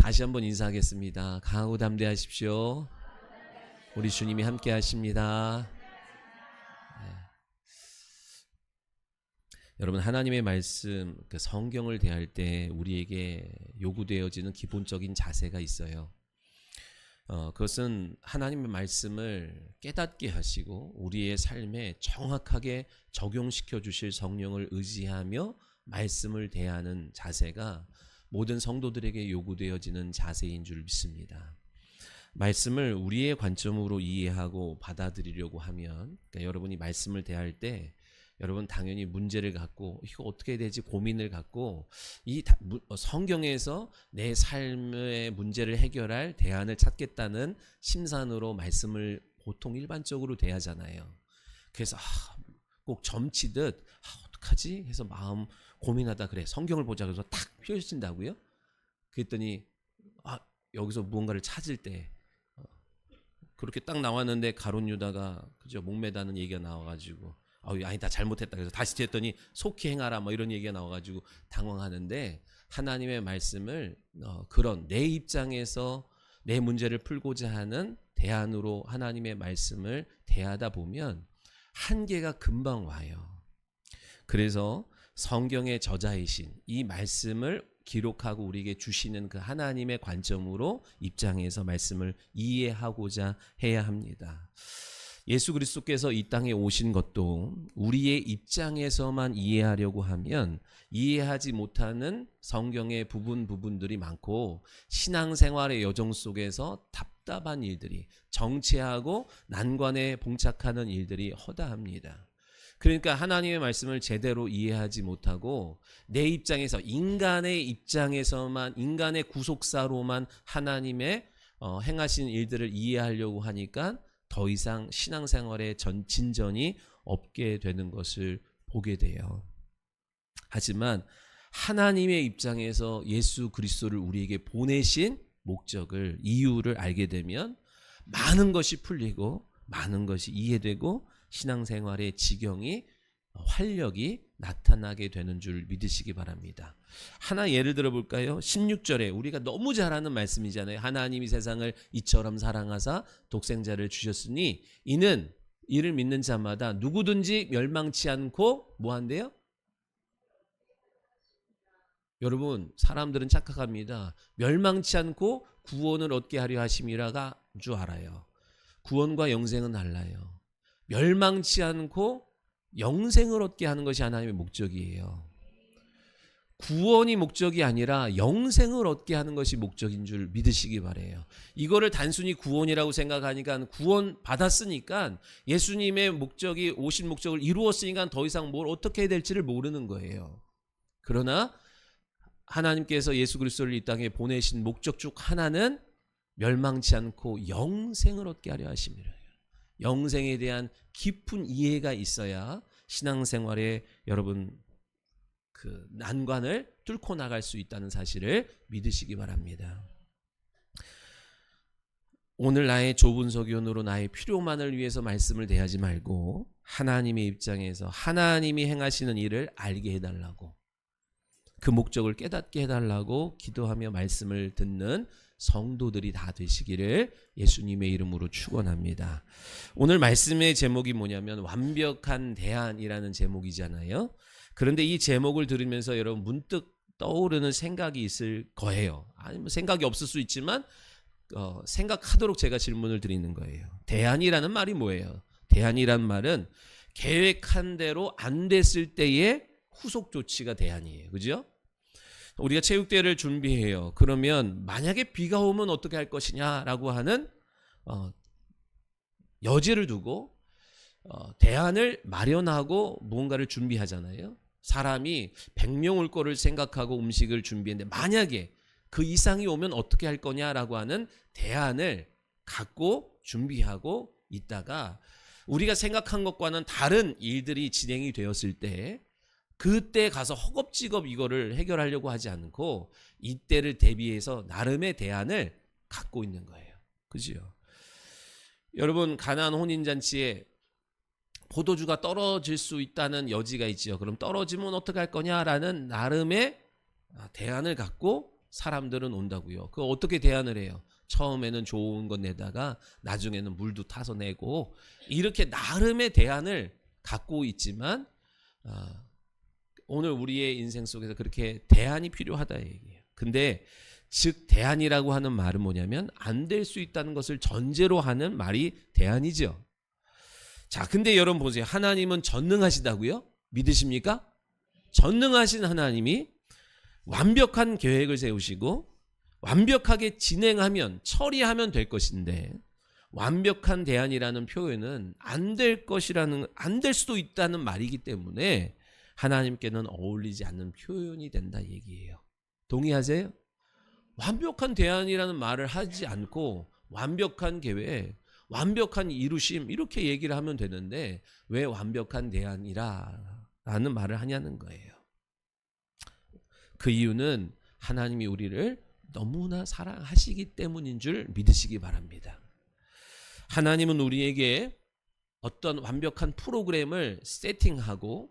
다시 한번 인사하겠습니다. 강하고 담대하십시오. 우리 주님이 함께 하십니다. 여러분, 하나님의 말씀, 성경을 대할 때 우리에게 요구되어지는 기본적인 자세가 있어요. 그것은 하나님의 말씀을 깨닫게 하시고 우리의 삶에 정확하게 적용시켜 주실 성령을 의지하며 말씀을 대하는 자세가 모든 성도들에게 요구되어지는 자세인 줄 믿습니다. 말씀을 우리의 관점으로 이해하고 받아들이려고 하면, 여러분이 말씀을 대할 때 여러분 당연히 문제를 갖고 이거 어떻게 해야 되지 고민을 갖고 이 성경에서 내 삶의 문제를 해결할 대안을 찾겠다는 심산으로 말씀을 보통 일반적으로 대하잖아요. 그래서 꼭 점치듯 어떡하지 해서 마음 고민하다 그래 성경을 보자 그래서 탁 펴진다고요? 그랬더니 여기서 무언가를 찾을 때 그렇게 딱 나왔는데 가룟 유다가 그죠 목매다는 얘기가 나와가지고 아니다 잘못했다 그래서 다시 했더니 속히 행하라 뭐 이런 얘기가 나와가지고 당황하는데, 하나님의 말씀을 그런 내 입장에서 내 문제를 풀고자 하는 대안으로 하나님의 말씀을 대하다 보면 한계가 금방 와요. 그래서 성경의 저자이신 이 말씀을 기록하고 우리에게 주시는 그 하나님의 관점으로 입장해서 말씀을 이해하고자 해야 합니다. 예수 그리스도께서 이 땅에 오신 것도 우리의 입장에서만 이해하려고 하면 이해하지 못하는 성경의 부분들이 많고 신앙생활의 여정 속에서 답답한 일들이, 정체하고 난관에 봉착하는 일들이 허다합니다. 그러니까 하나님의 말씀을 제대로 이해하지 못하고 내 입장에서 인간의 입장에서만 인간의 구속사로만 하나님의 행하신 일들을 이해하려고 하니까 더 이상 신앙생활에 진전이 없게 되는 것을 보게 돼요. 하지만 하나님의 입장에서 예수 그리스도를 우리에게 보내신 목적을, 이유를 알게 되면 많은 것이 풀리고 많은 것이 이해되고 신앙생활의 지경이, 활력이 나타나게 되는 줄 믿으시기 바랍니다. 하나 예를 들어 볼까요? 16절에 우리가 너무 잘 아는 말씀이잖아요. 하나님이 세상을 이처럼 사랑하사 독생자를 주셨으니 이는 이를 믿는 자마다 누구든지 멸망치 않고 뭐 한대요? 여러분, 사람들은 착각합니다. 멸망치 않고 구원을 얻게 하려 하심이라가 줄 알아요. 구원과 영생은 달라요. 멸망치 않고 영생을 얻게 하는 것이 하나님의 목적이에요. 구원이 목적이 아니라 영생을 얻게 하는 것이 목적인 줄 믿으시기 바라요. 이거를 단순히 구원이라고 생각하니까 구원 받았으니까 예수님의 목적이 오신 목적을 이루었으니까 더 이상 뭘 어떻게 해야 될지를 모르는 거예요. 그러나 하나님께서 예수 그리스도를 이 땅에 보내신 목적 중 하나는 멸망치 않고 영생을 얻게 하려 하심이라. 영생에 대한 깊은 이해가 있어야 신앙생활에 여러분 그 난관을 뚫고 나갈 수 있다는 사실을 믿으시기 바랍니다. 오늘 나의 좁은 소견으로 나의 필요만을 위해서 말씀을 대하지 말고 하나님의 입장에서 하나님이 행하시는 일을 알게 해달라고, 그 목적을 깨닫게 해달라고 기도하며 말씀을 듣는 성도들이 다 되시기를 예수님의 이름으로 축원합니다. 오늘 말씀의 제목이 뭐냐면 완벽한 대안이라는 제목이잖아요. 그런데 이 제목을 들으면서 여러분 문득 떠오르는 생각이 있을 거예요. 아니 생각이 없을 수 있지만 생각하도록 제가 질문을 드리는 거예요. 대안이라는 말이 뭐예요? 대안이란 말은 계획한 대로 안 됐을 때의 후속 조치가 대안이에요. 그죠? 우리가 체육대회를 준비해요. 그러면 만약에 비가 오면 어떻게 할 것이냐라고 하는 여지를 두고 대안을 마련하고 무언가를 준비하잖아요. 사람이 100명 올 거를 생각하고 음식을 준비했는데 만약에 그 이상이 오면 어떻게 할 거냐라고 하는 대안을 갖고 준비하고 있다가 우리가 생각한 것과는 다른 일들이 진행이 되었을 때 그때 가서 허겁지겁 이거를 해결하려고 하지 않고 이때를 대비해서 나름의 대안을 갖고 있는 거예요. 그죠? 여러분, 가나안 혼인잔치에 포도주가 떨어질 수 있다는 여지가 있죠. 그럼 떨어지면 어떻게 할 거냐라는 나름의 대안을 갖고 사람들은 온다고요. 그거 어떻게 대안을 해요? 처음에는 좋은 거 내다가 나중에는 물도 타서 내고 이렇게 나름의 대안을 갖고 있지만 오늘 우리의 인생 속에서 그렇게 대안이 필요하다 얘기예요. 근데 즉 대안이라고 하는 말은 뭐냐면 안 될 수 있다는 것을 전제로 하는 말이 대안이죠. 자, 근데 여러분 보세요. 하나님은 전능하시다고요? 믿으십니까? 전능하신 하나님이 완벽한 계획을 세우시고 완벽하게 진행하면 처리하면 될 것인데 완벽한 대안이라는 표현은 안 될 것이라는 안 될 수도 있다는 말이기 때문에 하나님께는 어울리지 않는 표현이 된다 얘기예요. 동의하세요? 완벽한 대안이라는 말을 하지 않고 완벽한 계획, 완벽한 이루심 이렇게 얘기를 하면 되는데 왜 완벽한 대안이라는 말을 하냐는 거예요. 그 이유는 하나님이 우리를 너무나 사랑하시기 때문인 줄 믿으시기 바랍니다. 하나님은 우리에게 어떤 완벽한 프로그램을 세팅하고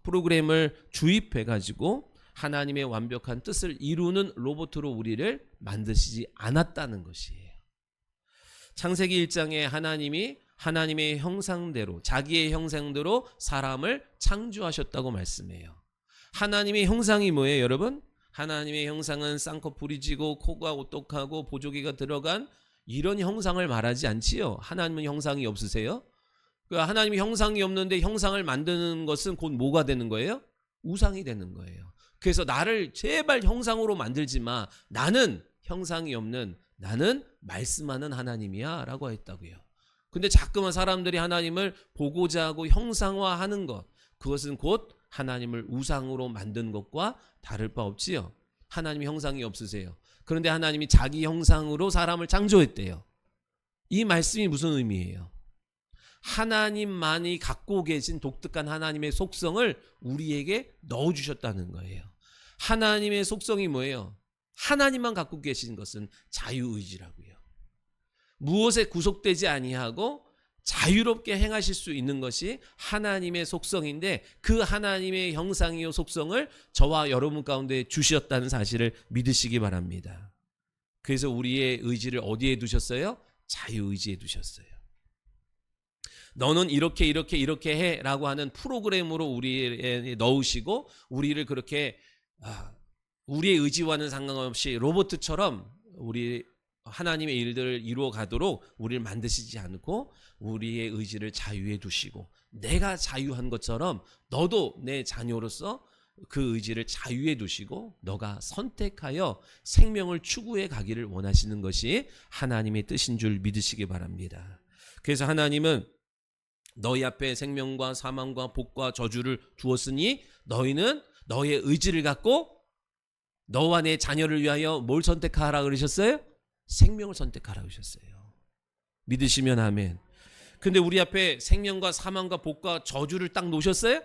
프로그램을 주입해가지고 하나님의 완벽한 뜻을 이루는 로봇으로 우리를 만드시지 않았다는 것이에요. 창세기 1장에 하나님이 하나님의 형상대로 자기의 형상대로 사람을 창조하셨다고 말씀해요. 하나님의 형상이 뭐예요, 여러분? 하나님의 형상은 쌍꺼풀이 지고 코가 오똑하고 보조개가 들어간 이런 형상을 말하지 않지요. 하나님은 형상이 없으세요? 하나님이 형상이 없는데 형상을 만드는 것은 곧 뭐가 되는 거예요? 우상이 되는 거예요. 그래서 나를 제발 형상으로 만들지 마. 나는 형상이 없는 나는 말씀하는 하나님이야 라고 했다고요. 근데 자꾸만 사람들이 하나님을 보고자 하고 형상화하는 것, 그것은 곧 하나님을 우상으로 만든 것과 다를 바 없지요. 하나님이 형상이 없으세요. 그런데 하나님이 자기 형상으로 사람을 창조했대요. 이 말씀이 무슨 의미예요? 하나님만이 갖고 계신 독특한 하나님의 속성을 우리에게 넣어주셨다는 거예요. 하나님의 속성이 뭐예요? 하나님만 갖고 계신 것은 자유의지라고요. 무엇에 구속되지 아니하고 자유롭게 행하실 수 있는 것이 하나님의 속성인데 그 하나님의 형상이요 속성을 저와 여러분 가운데 주셨다는 사실을 믿으시기 바랍니다. 그래서 우리의 의지를 어디에 두셨어요? 자유의지에 두셨어요. 너는 이렇게 해라고 하는 프로그램으로 우리에 넣으시고 우리를 그렇게 우리의 의지와는 상관없이 로봇처럼 우리 하나님의 일들을 이루어 가도록 우리를 만드시지 않고 우리의 의지를 자유에 두시고 내가 자유한 것처럼 너도 내 자녀로서 그 의지를 자유에 두시고 너가 선택하여 생명을 추구해 가기를 원하시는 것이 하나님의 뜻인 줄 믿으시기 바랍니다. 그래서 하나님은 너희 앞에 생명과 사망과 복과 저주를 두었으니 너희는 너의 의지를 갖고 너와 내 자녀를 위하여 뭘 선택하라 그러셨어요? 생명을 선택하라 그러셨어요. 믿으시면 아멘. 근데 우리 앞에 생명과 사망과 복과 저주를 딱 놓으셨어요?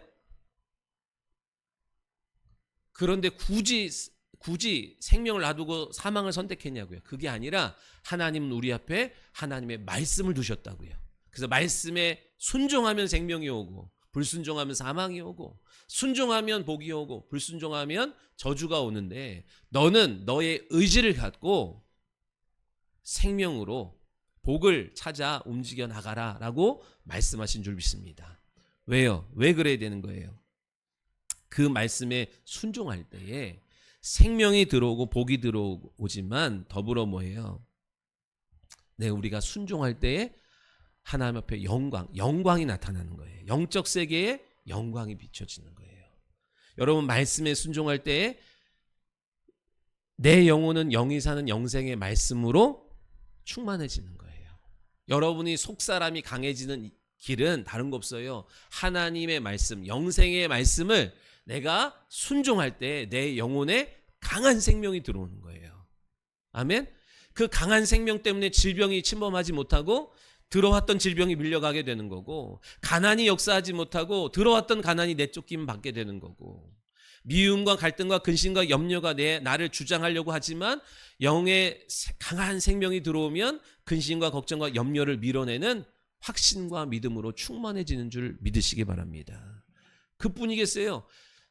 그런데 굳이 생명을 놔두고 사망을 선택했냐고요. 그게 아니라 하나님은 우리 앞에 하나님의 말씀을 두셨다고요. 그래서 말씀에 순종하면 생명이 오고 불순종하면 사망이 오고 순종하면 복이 오고 불순종하면 저주가 오는데 너는 너의 의지를 갖고 생명으로 복을 찾아 움직여 나가라 라고 말씀하신 줄 믿습니다. 왜요? 왜 그래야 되는 거예요? 그 말씀에 순종할 때에 생명이 들어오고 복이 들어오지만 더불어 뭐예요? 네, 우리가 순종할 때에 하나님 앞에 영광이 나타나는 거예요. 영적 세계에 영광이 비춰지는 거예요. 여러분 말씀에 순종할 때에 내 영혼은 영이 사는 영생의 말씀으로 충만해지는 거예요. 여러분이 속사람이 강해지는 길은 다른 거 없어요. 하나님의 말씀, 영생의 말씀을 내가 순종할 때 내 영혼에 강한 생명이 들어오는 거예요. 아멘? 그 강한 생명 때문에 질병이 침범하지 못하고 들어왔던 질병이 밀려가게 되는 거고 가난이 역사하지 못하고 들어왔던 가난이 내쫓김 받게 되는 거고 미움과 갈등과 근심과 염려가 나를 주장하려고 하지만 영의 강한 생명이 들어오면 근심과 걱정과 염려를 밀어내는 확신과 믿음으로 충만해지는 줄 믿으시기 바랍니다. 그뿐이겠어요.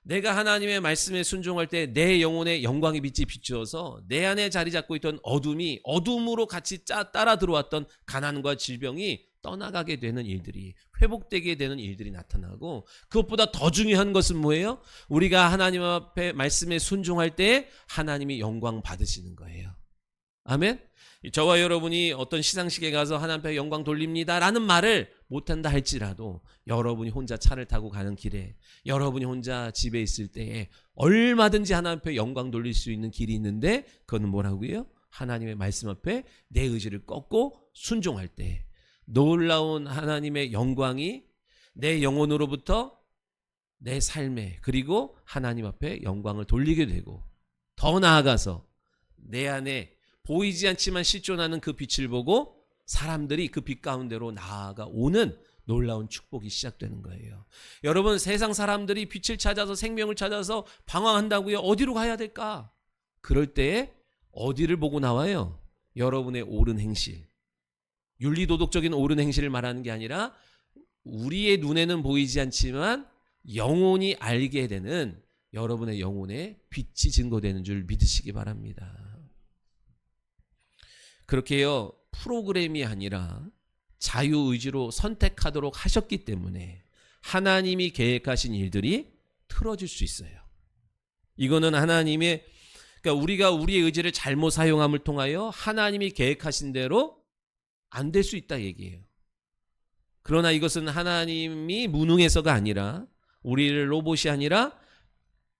내가 하나님의 말씀에 순종할 때 내 영혼의 영광의 빛이 비추어서 내 안에 자리 잡고 있던 어둠이 어둠으로 같이 따라 들어왔던 가난과 질병이 떠나가게 되는 일들이, 회복되게 되는 일들이 나타나고, 그것보다 더 중요한 것은 뭐예요? 우리가 하나님 앞에 말씀에 순종할 때 하나님이 영광 받으시는 거예요. 아멘. 저와 여러분이 어떤 시상식에 가서 하나님 앞에 영광 돌립니다 라는 말을 못한다 할지라도, 여러분이 혼자 차를 타고 가는 길에, 여러분이 혼자 집에 있을 때에 얼마든지 하나님 앞에 영광 돌릴 수 있는 길이 있는데, 그거는 뭐라고요? 하나님의 말씀 앞에 내 의지를 꺾고 순종할 때 놀라운 하나님의 영광이 내 영혼으로부터 내 삶에, 그리고 하나님 앞에 영광을 돌리게 되고, 더 나아가서 내 안에 보이지 않지만 실존하는 그 빛을 보고 사람들이 그 빛 가운데로 나아가오는 놀라운 축복이 시작되는 거예요. 여러분, 세상 사람들이 빛을 찾아서 생명을 찾아서 방황한다고요. 어디로 가야 될까? 그럴 때에 어디를 보고 나와요? 여러분의 옳은 행실, 윤리도덕적인 옳은 행실을 말하는 게 아니라 우리의 눈에는 보이지 않지만 영혼이 알게 되는 여러분의 영혼의 빛이 증거되는 줄 믿으시기 바랍니다. 그렇게요, 프로그램이 아니라 자유의지로 선택하도록 하셨기 때문에 하나님이 계획하신 일들이 틀어질 수 있어요. 이거는 하나님의, 그러니까 우리가 우리의 의지를 잘못 사용함을 통하여 하나님이 계획하신 대로 안 될 수 있다 얘기예요. 그러나 이것은 하나님이 무능해서가 아니라, 우리를 로봇이 아니라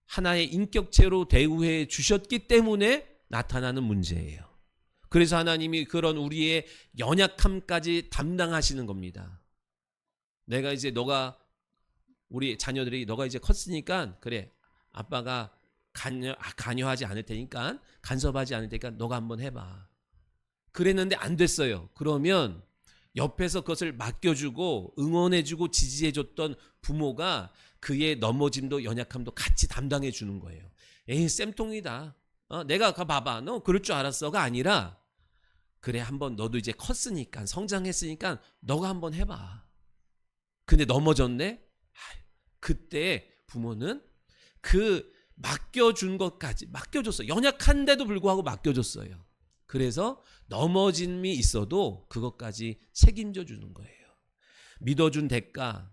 하나의 인격체로 대우해 주셨기 때문에 나타나는 문제예요. 그래서 하나님이 그런 우리의 연약함까지 담당하시는 겁니다. 내가 이제 우리 자녀들이 너가 이제 컸으니까 그래, 아빠가 관여하지 않을 테니까, 간섭하지 않을 테니까 너가 한번 해봐. 그랬는데 안 됐어요. 그러면 옆에서 그것을 맡겨주고 응원해주고 지지해줬던 부모가 그의 넘어짐도 연약함도 같이 담당해 주는 거예요. 에이, 쌤통이다. 내가 봐봐, 너 그럴 줄 알았어가 아니라, 그래, 한번 너도 이제 컸으니까, 성장했으니까 너가 한번 해봐. 근데 넘어졌네? 그때 부모는 그 맡겨준 것까지 맡겨줬어요. 연약한데도 불구하고 맡겨줬어요. 그래서 넘어짐이 있어도 그것까지 책임져 주는 거예요. 믿어준 대가,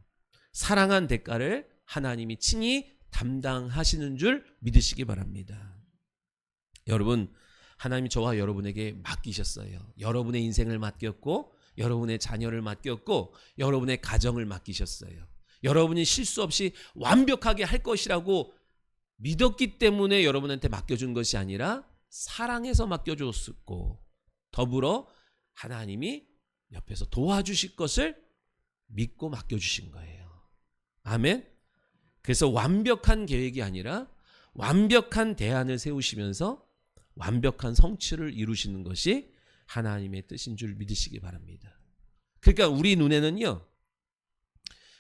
사랑한 대가를 하나님이 친히 담당하시는 줄 믿으시기 바랍니다. 여러분, 하나님이 저와 여러분에게 맡기셨어요. 여러분의 인생을 맡겼고, 여러분의 자녀를 맡겼고, 여러분의 가정을 맡기셨어요. 여러분이 실수 없이 완벽하게 할 것이라고 믿었기 때문에 여러분한테 맡겨준 것이 아니라 사랑해서 맡겨줬고, 더불어 하나님이 옆에서 도와주실 것을 믿고 맡겨주신 거예요. 아멘. 그래서 완벽한 계획이 아니라 완벽한 대안을 세우시면서 완벽한 성취를 이루시는 것이 하나님의 뜻인 줄 믿으시기 바랍니다. 그러니까 우리 눈에는요,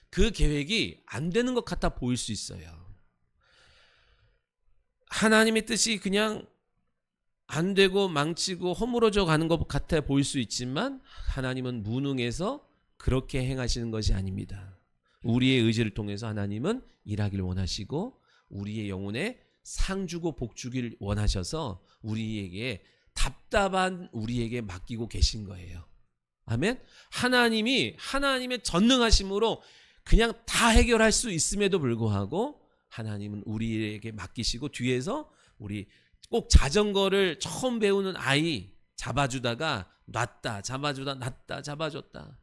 그 계획이 안 되는 것 같아 보일 수 있어요. 하나님의 뜻이 그냥 안 되고 망치고 허물어져 가는 것 같아 보일 수 있지만, 하나님은 무능해서 그렇게 행하시는 것이 아닙니다. 우리의 의지를 통해서 하나님은 일하기를 원하시고, 우리의 영혼에 상 주고 복 주기를 원하셔서 우리에게, 답답한 우리에게 맡기고 계신 거예요. 아멘. 하나님이 하나님의 전능하심으로 그냥 다 해결할 수 있음에도 불구하고 하나님은 우리에게 맡기시고, 뒤에서 우리 꼭 자전거를 처음 배우는 아이 잡아주다가 놨다, 잡아주다 놨다, 잡아줬다,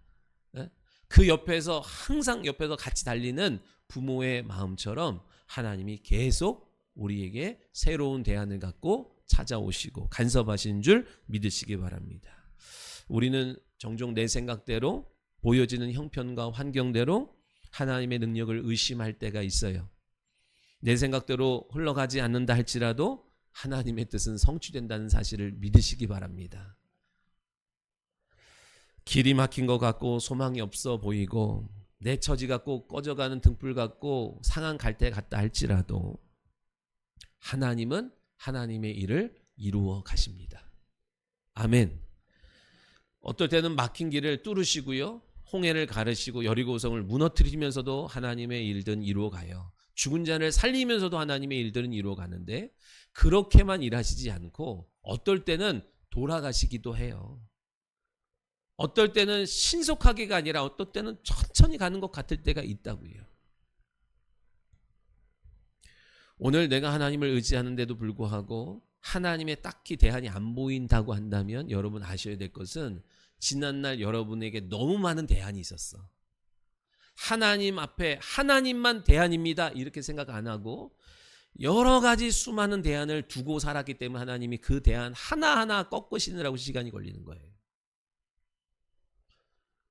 그 옆에서 항상 옆에서 같이 달리는 부모의 마음처럼 하나님이 계속 우리에게 새로운 대안을 갖고 찾아오시고 간섭하신 줄 믿으시기 바랍니다. 우리는 종종 내 생각대로, 보여지는 형편과 환경대로 하나님의 능력을 의심할 때가 있어요. 내 생각대로 흘러가지 않는다 할지라도 하나님의 뜻은 성취된다는 사실을 믿으시기 바랍니다. 길이 막힌 것 같고 소망이 없어 보이고 내 처지가 꼭 꺼져가는 등불 같고 상한 갈대 같다 할지라도 하나님은 하나님의 일을 이루어 가십니다. 아멘. 어떨 때는 막힌 길을 뚫으시고요, 홍해를 가르시고 여리고성을 무너뜨리면서도 하나님의 일들은 이루어 가요. 죽은 자를 살리면서도 하나님의 일들은 이루어가는데 그렇게만 일하시지 않고 어떨 때는 돌아가시기도 해요. 어떨 때는 신속하게가 아니라 어떨 때는 천천히 가는 것 같을 때가 있다고요. 오늘 내가 하나님을 의지하는데도 불구하고 하나님의 딱히 대안이 안 보인다고 한다면 여러분 아셔야 될 것은 지난날 여러분에게 너무 많은 대안이 있었어. 하나님 앞에 하나님만 대안입니다 이렇게 생각 안 하고 여러 가지 수많은 대안을 두고 살았기 때문에 하나님이 그 대안 하나하나 꺾으시느라고 시간이 걸리는 거예요.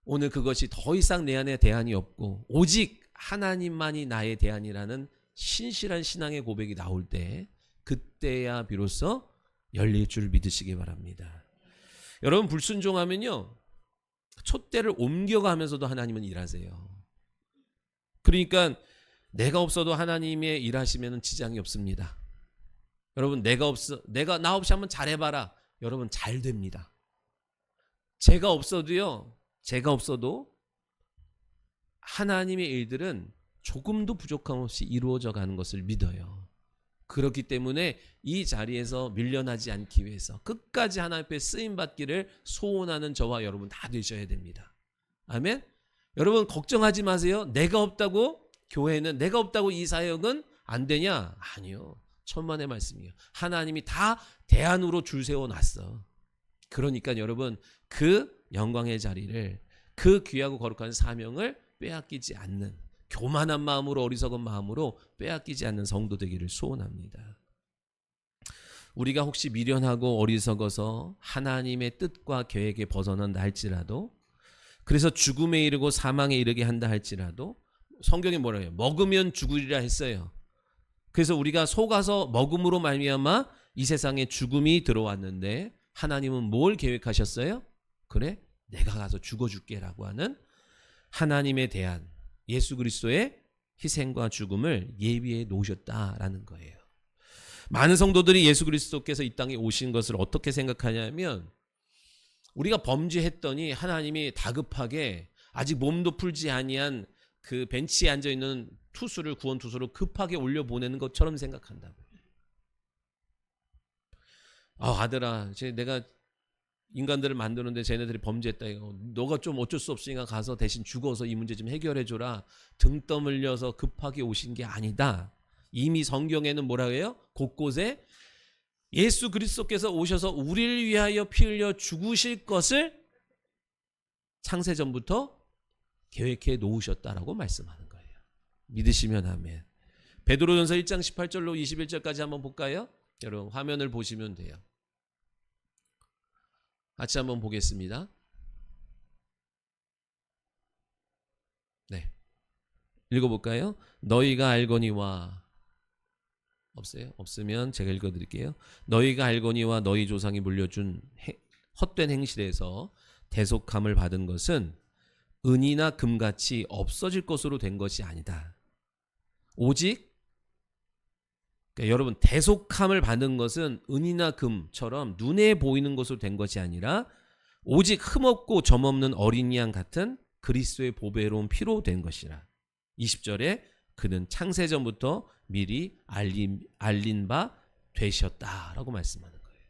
오늘 그것이 더 이상 내 안에 대안이 없고 오직 하나님만이 나의 대안이라는 신실한 신앙의 고백이 나올 때 그때야 비로소 열릴 줄 믿으시기 바랍니다. 여러분 불순종하면요 촛대를 옮겨가면서도 하나님은 일하세요. 그러니까 내가 없어도 하나님의 일하시면 지장이 없습니다. 여러분 내가 나 없이 한번 잘해봐라. 여러분 잘 됩니다. 제가 없어도 하나님의 일들은 조금도 부족함 없이 이루어져 가는 것을 믿어요. 그렇기 때문에 이 자리에서 밀려나지 않기 위해서 끝까지 하나님 앞에 쓰임받기를 소원하는 저와 여러분 다 되셔야 됩니다. 아멘. 여러분 걱정하지 마세요. 내가 없다고 교회는 내가 없다고 이 사역은 안 되냐? 아니요. 천만의 말씀이에요. 하나님이 다 대안으로 줄 세워놨어. 그러니까 여러분 그 영광의 자리를 그 귀하고 거룩한 사명을 빼앗기지 않는 교만한 마음으로 어리석은 마음으로 빼앗기지 않는 성도 되기를 소원합니다. 우리가 혹시 미련하고 어리석어서 하나님의 뜻과 계획에 벗어난다 할지라도 그래서 죽음에 이르고 사망에 이르게 한다 할지라도 성경에 뭐라 해요? 먹으면 죽으리라 했어요. 그래서 우리가 속아서 먹음으로 말미암아 이 세상에 죽음이 들어왔는데 하나님은 뭘 계획하셨어요? 그래? 내가 가서 죽어줄게라고 하는 하나님의 대안 예수 그리스도의 희생과 죽음을 예비해 놓으셨다라는 거예요. 많은 성도들이 예수 그리스도께서 이 땅에 오신 것을 어떻게 생각하냐면 우리가 범죄했더니 하나님이 다급하게 아직 몸도 풀지 아니한 그 벤치에 앉아있는 투수를 구원 투수로 급하게 올려보내는 것처럼 생각한다고요. 아들아 내가 인간들을 만드는데 쟤네들이 범죄했다 이거 너가 좀 어쩔 수 없으니까 가서 대신 죽어서 이 문제 좀 해결해줘라. 등 떠밀려서 급하게 오신 게 아니다. 이미 성경에는 뭐라고 해요? 곳곳에 예수 그리스도께서 오셔서 우리를 위하여 피 흘려 죽으실 것을 창세전부터 계획해 놓으셨다라고 말씀하는 거예요. 믿으시면 아멘. 베드로전서 1장 18절로 21절까지 한번 볼까요? 여러분 화면을 보시면 돼요. 같이 한번 보겠습니다. 네, 읽어볼까요? 너희가 알거니와 없어요? 없으면 제가 읽어드릴게요. 너희가 알거니와 너희 조상이 물려준 헛된 행실에서 대속함을 받은 것은 은이나 금같이 없어질 것으로 된 것이 아니다. 오직 그러니까 여러분 대속함을 받은 것은 은이나 금처럼 눈에 보이는 것으로 된 것이 아니라 오직 흠없고 점없는 어린 양 같은 그리스도의 보배로운 피로 된 것이라. 20절에 그는 창세전부터 미리 알린 바 되셨다라고 말씀하는 거예요.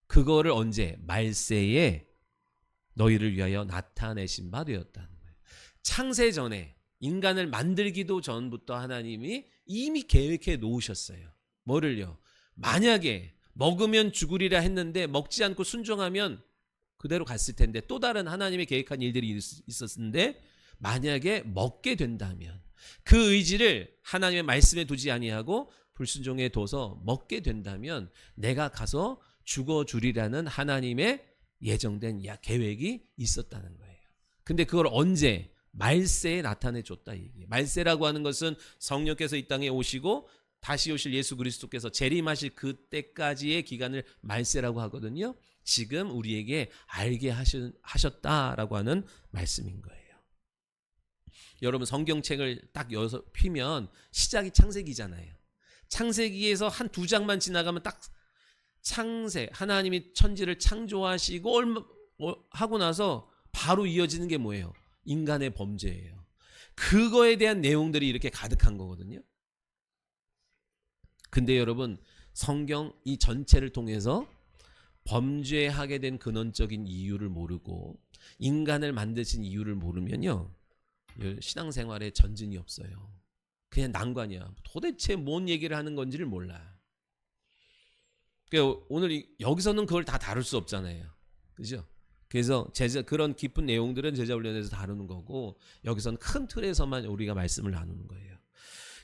그거를 언제? 말세에 너희를 위하여 나타내신 바 되었다는 거예요. 창세전에 인간을 만들기도 전부터 하나님이 이미 계획해 놓으셨어요. 뭐를요? 만약에 먹으면 죽으리라 했는데 먹지 않고 순종하면 그대로 갔을 텐데 또 다른 하나님의 계획한 일들이 있었는데 만약에 먹게 된다면 그 의지를 하나님의 말씀에 두지 아니하고 불순종에 둬서 먹게 된다면 내가 가서 죽어주리라는 하나님의 예정된 계획이 있었다는 거예요. 근데 그걸 언제? 말세에 나타내 줬다 얘기예요. 말세라고 하는 것은 성령께서 이 땅에 오시고 다시 오실 예수 그리스도께서 재림하실 그때까지의 기간을 말세라고 하거든요. 지금 우리에게 알게 하셨다라고 하는 말씀인 거예요. 여러분 성경책을 딱 여서 피면 시작이 창세기잖아요. 창세기에서 한 두 장만 지나가면 딱 창세, 하나님이 천지를 창조하시고 하고 나서 바로 이어지는 게 뭐예요? 인간의 범죄예요. 그거에 대한 내용들이 이렇게 가득한 거거든요. 근데 여러분, 성경 이 전체를 통해서 범죄하게 된 근원적인 이유를 모르고 인간을 만드신 이유를 모르면요, 신앙생활에 전진이 없어요. 그냥 난관이야. 도대체 뭔 얘기를 하는 건지를 몰라. 그러니까 오늘 여기서는 그걸 다 다룰 수 없잖아요. 그죠? 그래서 그런 깊은 내용들은 제자훈련에서 다루는 거고, 여기서는 큰 틀에서만 우리가 말씀을 나누는 거예요.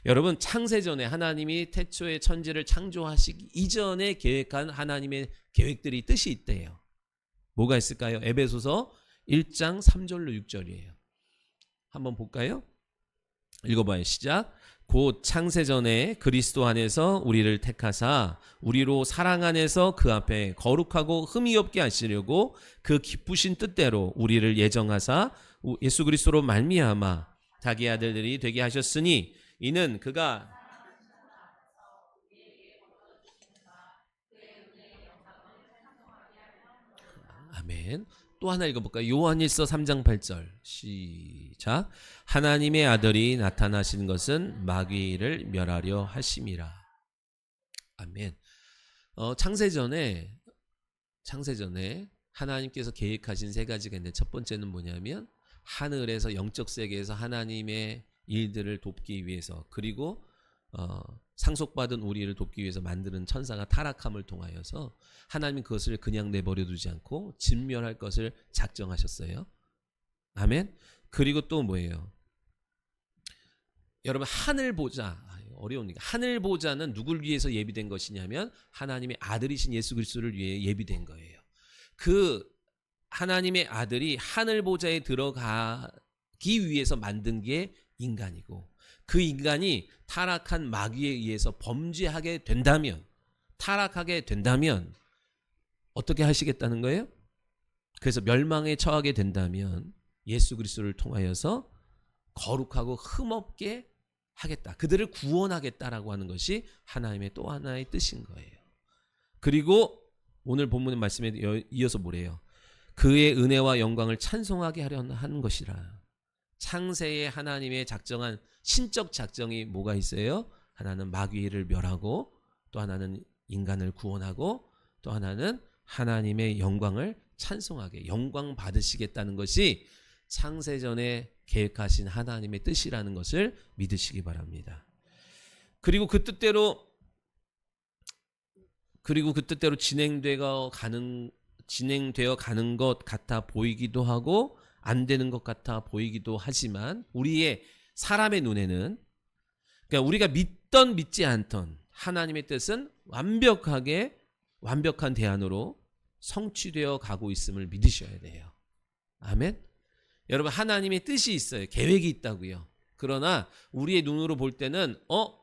여러분, 창세전에 하나님이 태초에 천지를 창조하시기 이전에 계획한 하나님의 계획들이 뜻이 있대요. 뭐가 있을까요? 에베소서 1장 3절로 6절이에요. 한번 볼까요? 읽어봐요. 시작. 곧 창세전에 그리스도 안에서 우리를 택하사 우리로 사랑 안에서 그 앞에 거룩하고 흠이 없게 하시려고 그 기쁘신 뜻대로 우리를 예정하사 예수 그리스도로 말미암아 자기 아들들이 되게 하셨으니 이는 그가 아멘. 또 하나 읽어볼까요? 요한일서 3장 8절 시작. 하나님의 아들이 나타나신 것은 마귀를 멸하려 하심이라. 아멘. 창세전에 하나님께서 계획하신 세 가지가 있는데, 첫 번째는 뭐냐면 하늘에서 영적 세계에서 하나님의 일들을 돕기 위해서, 그리고 상속받은 우리를 돕기 위해서 만드는 천사가 타락함을 통하여서 하나님은 그것을 그냥 내버려 두지 않고 진멸할 것을 작정하셨어요. 아멘. 그리고 또 뭐예요? 여러분, 하늘 보좌, 어려우니까, 하늘 보좌는 누굴 위해서 예비된 것이냐면 하나님의 아들이신 예수 그리스도를 위해 예비된 거예요. 그 하나님의 아들이 하늘 보좌에 들어가기 위해서 만든 게 인간이고, 그 인간이 타락한 마귀에 의해서 범죄하게 된다면, 타락하게 된다면 어떻게 하시겠다는 거예요? 그래서 멸망에 처하게 된다면 예수 그리스도를 통하여서 거룩하고 흠없게 하겠다, 그들을 구원하겠다라고 하는 것이 하나님의 또 하나의 뜻인 거예요. 그리고 오늘 본문의 말씀에 이어서 뭐래요? 그의 은혜와 영광을 찬송하게 하려 하는 것이라. 창세에 하나님의 작정한 신적 작정이 뭐가 있어요? 하나는 마귀를 멸하고, 또 하나는 인간을 구원하고, 또 하나는 하나님의 영광을 찬송하게, 영광 받으시겠다는 것이 창세전에 계획하신 하나님의 뜻이라는 것을 믿으시기 바랍니다. 그리고 그 뜻대로 진행되어 가는 것 같아 보이기도 하고 안 되는 것 같아 보이기도 하지만, 우리의 사람의 눈에는, 그러니까 우리가 믿던 믿지 않던 하나님의 뜻은 완벽한 대안으로 성취되어 가고 있음을 믿으셔야 돼요. 아멘. 여러분, 하나님의 뜻이 있어요. 계획이 있다고요. 그러나 우리의 눈으로 볼 때는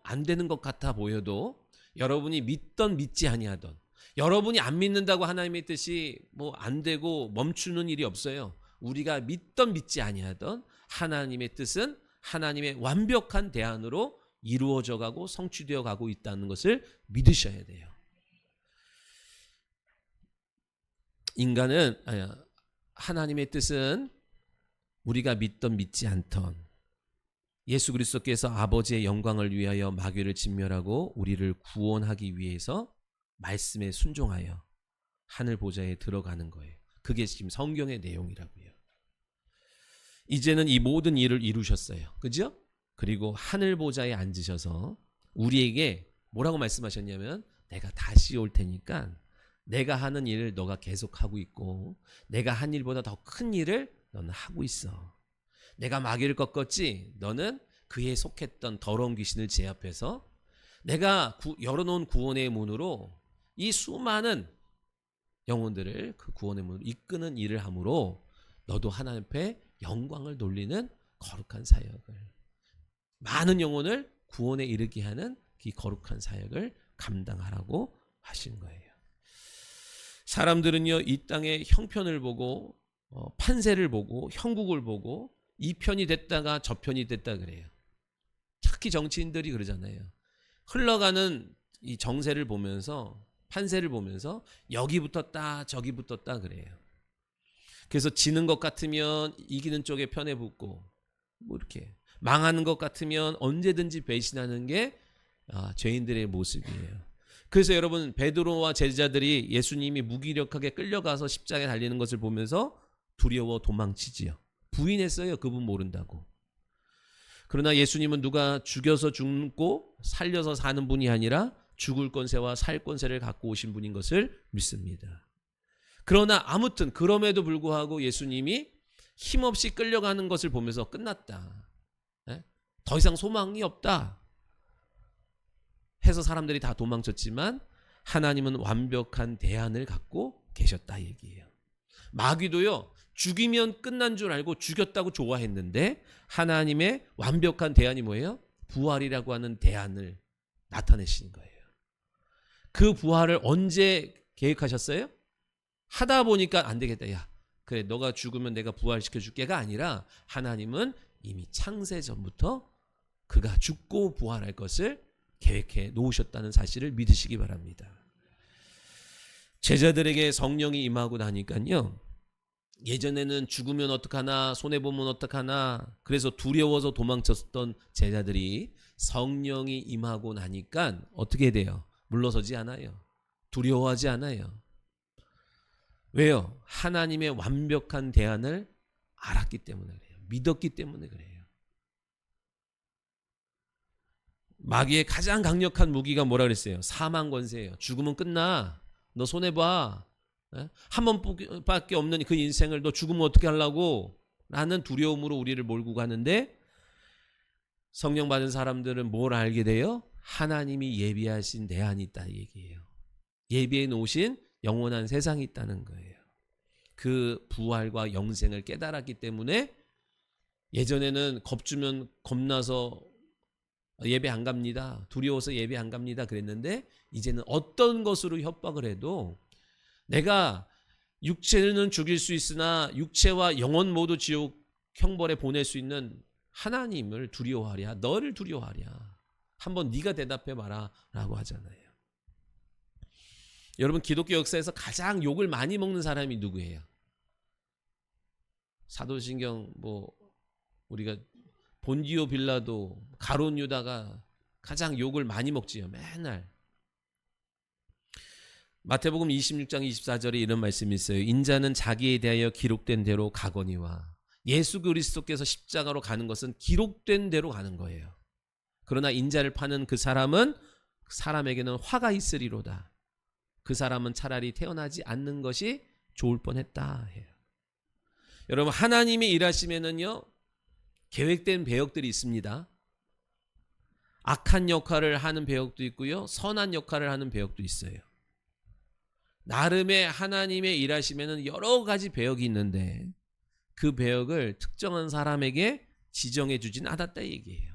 안 되는 것 같아 보여도, 여러분이 믿던 믿지 아니하던, 여러분이 안 믿는다고 하나님의 뜻이 안 되고 멈추는 일이 없어요. 우리가 믿던 믿지 아니하던 하나님의 뜻은 하나님의 완벽한 대안으로 이루어져 가고 성취되어 가고 있다는 것을 믿으셔야 돼요. 하나님의 뜻은 우리가 믿던 믿지 않던 예수 그리스도께서 아버지의 영광을 위하여 마귀를 진멸하고 우리를 구원하기 위해서 말씀에 순종하여 하늘 보좌에 들어가는 거예요. 그게 지금 성경의 내용이라고요. 이제는 이 모든 일을 이루셨어요. 그죠? 그리고 하늘 보좌에 앉으셔서 우리에게 뭐라고 말씀하셨냐면, 내가 다시 올 테니까 내가 하는 일을 너가 계속하고 있고, 내가 한 일보다 더 큰 일을 너는 하고 있어. 내가 마귀를 꺾었지, 너는 그에 속했던 더러운 귀신을 제압해서 내가 열어놓은 구원의 문으로 이 수많은 영혼들을 그 구원의 문으로 이끄는 일을 함으로 너도 하나님 앞에 영광을 돌리는 거룩한 사역을, 많은 영혼을 구원에 이르게 하는 이 거룩한 사역을 감당하라고 하신 거예요. 사람들은요, 이 땅의 형편을 보고 판세를 보고 형국을 보고 이 편이 됐다가 저 편이 됐다 그래요. 특히 정치인들이 그러잖아요. 흘러가는 이 정세를 보면서, 판세를 보면서 여기 붙었다 저기 붙었다 그래요. 그래서 지는 것 같으면 이기는 쪽에 편에 붙고, 이렇게 망하는 것 같으면 언제든지 배신하는 게 죄인들의 모습이에요. 그래서 여러분, 베드로와 제자들이 예수님이 무기력하게 끌려가서 십자가에 달리는 것을 보면서 두려워 도망치지요. 부인했어요. 그분 모른다고. 그러나 예수님은 누가 죽여서 죽고 살려서 사는 분이 아니라 죽을 권세와 살 권세를 갖고 오신 분인 것을 믿습니다. 그러나 아무튼 그럼에도 불구하고 예수님이 힘없이 끌려가는 것을 보면서 끝났다, 더 이상 소망이 없다 해서 사람들이 다 도망쳤지만 하나님은 완벽한 대안을 갖고 계셨다 얘기예요. 마귀도요, 죽이면 끝난 줄 알고 죽였다고 좋아했는데 하나님의 완벽한 대안이 뭐예요? 부활이라고 하는 대안을 나타내시는 거예요. 그 부활을 언제 계획하셨어요? 하다 보니까 안 되겠다, 야 그래 너가 죽으면 내가 부활시켜줄게가 아니라 하나님은 이미 창세 전부터 그가 죽고 부활할 것을 계획해 놓으셨다는 사실을 믿으시기 바랍니다. 제자들에게 성령이 임하고 나니까요, 예전에는 죽으면 어떡하나, 손해보면 어떡하나, 그래서 두려워서 도망쳤던 제자들이 성령이 임하고 나니까 어떻게 돼요? 물러서지 않아요. 두려워하지 않아요. 왜요? 하나님의 완벽한 대안을 알았기 때문에 그래요. 믿었기 때문에 그래요. 마귀의 가장 강력한 무기가 뭐라 그랬어요? 사망 권세예요. 죽으면 끝나. 너 손해봐. 한 번밖에 없는 그 인생을 너 죽으면 어떻게 하려고? 라는 두려움으로 우리를 몰고 가는데, 성령 받은 사람들은 뭘 알게 돼요? 하나님이 예비하신 대안이 있다 얘기예요. 예비해 놓으신 영원한 세상이 있다는 거예요. 그 부활과 영생을 깨달았기 때문에 예전에는 겁주면 겁나서 예배 안 갑니다, 두려워서 예배 안 갑니다 그랬는데, 이제는 어떤 것으로 협박을 해도 내가 육체는 죽일 수 있으나 육체와 영혼 모두 지옥 형벌에 보낼 수 있는 하나님을 두려워하랴, 너를 두려워하랴, 한번 네가 대답해봐라 라고 하잖아요. 여러분, 기독교 역사에서 가장 욕을 많이 먹는 사람이 누구예요? 사도신경 우리가 본디오 빌라도, 가룟 유다가 가장 욕을 많이 먹지요, 맨날. 마태복음 26장 24절에 이런 말씀이 있어요. 인자는 자기에 대하여 기록된 대로 가거니와. 예수 그리스도께서 십자가로 가는 것은 기록된 대로 가는 거예요. 그러나 인자를 파는 그 사람은 사람에게는 화가 있으리로다. 그 사람은 차라리 태어나지 않는 것이 좋을 뻔했다 해요. 여러분, 하나님이 일하시면은요, 계획된 배역들이 있습니다. 악한 역할을 하는 배역도 있고요, 선한 역할을 하는 배역도 있어요. 나름의 하나님의 일하시면은 여러 가지 배역이 있는데 그 배역을 특정한 사람에게 지정해 주진 않았다 얘기예요.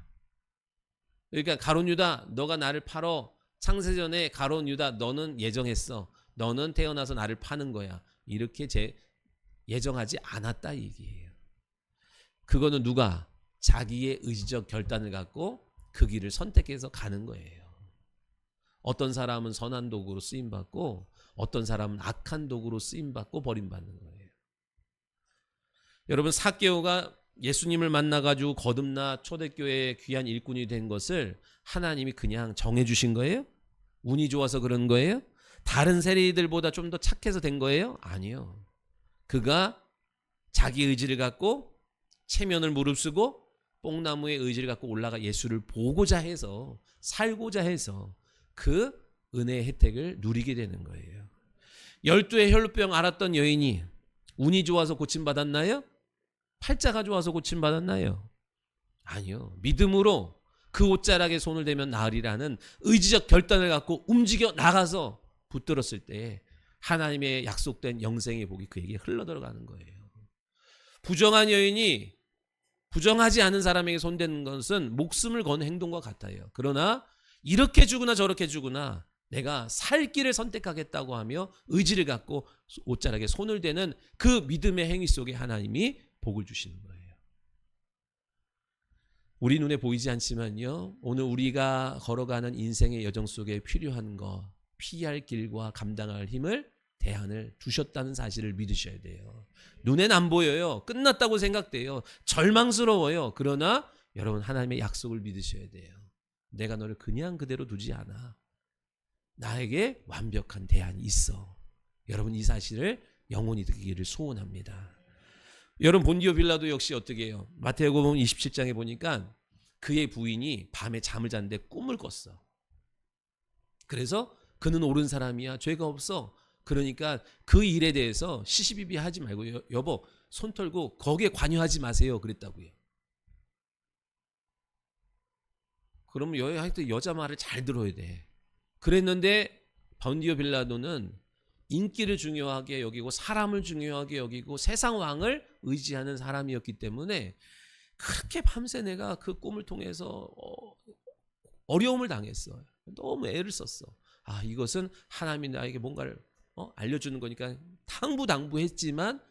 그러니까 가룟 유다, 너가 나를 팔어. 창세전에 가룟 유다, 너는 예정했어. 너는 태어나서 나를 파는 거야. 이렇게 예정하지 않았다 얘기예요. 그거는 누가? 자기의 의지적 결단을 갖고 그 길을 선택해서 가는 거예요. 어떤 사람은 선한 도구로 쓰임받고 어떤 사람은 악한 도구로 쓰임받고 버림받는 거예요. 여러분, 삭개오가 예수님을 만나가지고 거듭나 초대교회의 귀한 일꾼이 된 것을 하나님이 그냥 정해주신 거예요? 운이 좋아서 그런 거예요? 다른 세리들보다 좀 더 착해서 된 거예요? 아니요. 그가 자기 의지를 갖고 체면을 무릅쓰고 뽕나무의 의지를 갖고 올라가 예수를 보고자 해서, 살고자 해서 그 은혜의 혜택을 누리게 되는 거예요. 12의 혈루병 앓았던 여인이 운이 좋아서 고침받았나요? 팔자가 좋아서 고침받았나요? 아니요. 믿음으로 그 옷자락에 손을 대면 나으리라는 의지적 결단을 갖고 움직여 나가서 붙들었을 때 하나님의 약속된 영생의 복이 그에게 흘러들어가는 거예요. 부정한 여인이 부정하지 않은 사람에게 손대는 것은 목숨을 거는 행동과 같아요. 그러나 이렇게 주구나 저렇게 주구나 내가 살 길을 선택하겠다고 하며 의지를 갖고 옷자락에 손을 대는 그 믿음의 행위 속에 하나님이 복을 주시는 거예요. 우리 눈에 보이지 않지만요, 오늘 우리가 걸어가는 인생의 여정 속에 필요한 거, 피할 길과 감당할 힘을, 대안을 두셨다는 사실을 믿으셔야 돼요. 눈엔 안 보여요. 끝났다고 생각돼요. 절망스러워요. 그러나 여러분 하나님의 약속을 믿으셔야 돼요. 내가 너를 그냥 그대로 두지 않아. 나에게 완벽한 대안이 있어. 여러분 이 사실을 영원히 듣기를 소원합니다. 여러분 본디오 빌라도 역시 어떻게 해요? 마태복음 27장에 보니까 그의 부인이 밤에 잠을 잤는데 꿈을 꿨어. 그래서 그는 옳은 사람이야. 죄가 없어. 그러니까 그 일에 대해서 시시비비 하지 말고 여보 손 털고 거기에 관여하지 마세요. 그랬다고요. 그러면 하여튼 여자 말을 잘 들어야 돼. 그랬는데 본디오 빌라도는 인기를 중요하게 여기고 사람을 중요하게 여기고 세상 왕을 의지하는 사람이었기 때문에 그렇게 밤새 내가 그 꿈을 통해서 어려움을 당했어요. 너무 애를 썼어. 아, 이것은 하나님이 나에게 뭔가를 알려주는 거니까 당부했지만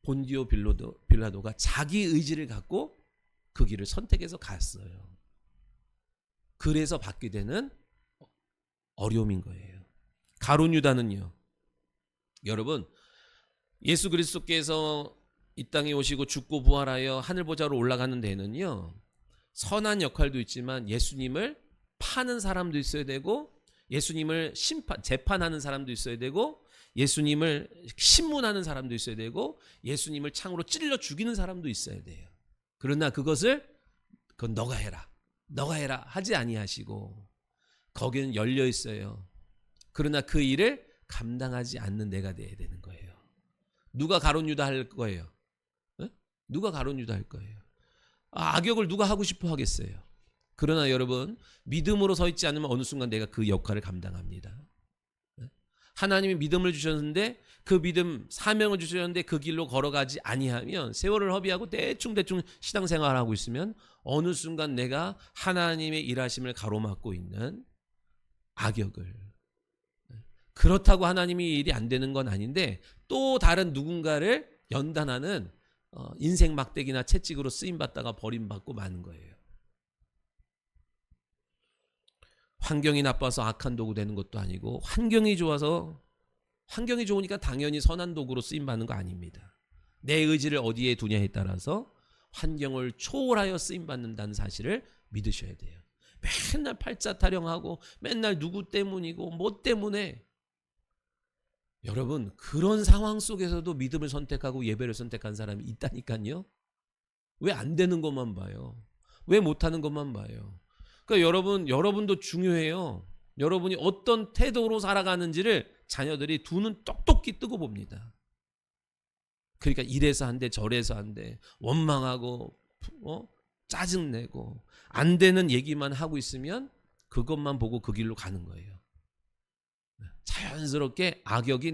본디오 빌라도가 자기 의지를 갖고 그 길을 선택해서 갔어요. 그래서 받게 되는 어려움인 거예요. 가룟 유다는요. 여러분 예수 그리스도께서 이 땅에 오시고 죽고 부활하여 하늘 보좌로 올라가는 데는요. 선한 역할도 있지만 예수님을 파는 사람도 있어야 되고 예수님을 재판하는 사람도 있어야 되고 예수님을 신문하는 사람도 있어야 되고 예수님을 창으로 찔러 죽이는 사람도 있어야 돼요. 그러나 그건 너가 해라 하지 아니하시고 거기는 열려 있어요. 그러나 그 일을 감당하지 않는 내가 돼야 되는 거예요. 누가 가룟 유다 할 거예요? 누가 가룟 유다 할 거예요? 악역을 누가 하고 싶어 하겠어요? 그러나 여러분 믿음으로 서 있지 않으면 어느 순간 내가 그 역할을 감당합니다. 하나님이 믿음을 주셨는데 그 믿음 사명을 주셨는데 그 길로 걸어가지 아니하면 세월을 허비하고 대충 신앙생활을 하고 있으면 어느 순간 내가 하나님의 일하심을 가로막고 있는 악역을, 그렇다고 하나님이 일이 안 되는 건 아닌데 또 다른 누군가를 연단하는 인생 막대기나 채찍으로 쓰임받다가 버림받고 마는 거예요. 환경이 나빠서 악한 도구 되는 것도 아니고 환경이 좋으니까 당연히 선한 도구로 쓰임받는 거 아닙니다. 내 의지를 어디에 두냐에 따라서 환경을 초월하여 쓰임받는다는 사실을 믿으셔야 돼요. 맨날 팔자 타령하고 맨날 누구 때문이고 뭐 때문에, 여러분 그런 상황 속에서도 믿음을 선택하고 예배를 선택한 사람이 있다니까요. 왜 안 되는 것만 봐요? 왜 못하는 것만 봐요? 그러니까 여러분도 중요해요. 여러분이 어떤 태도로 살아가는지를 자녀들이 두 눈 똑똑히 뜨고 봅니다. 그러니까 이래서 안 돼 저래서 안 돼 원망하고 짜증내고 안 되는 얘기만 하고 있으면 그것만 보고 그 길로 가는 거예요. 자연스럽게 악역이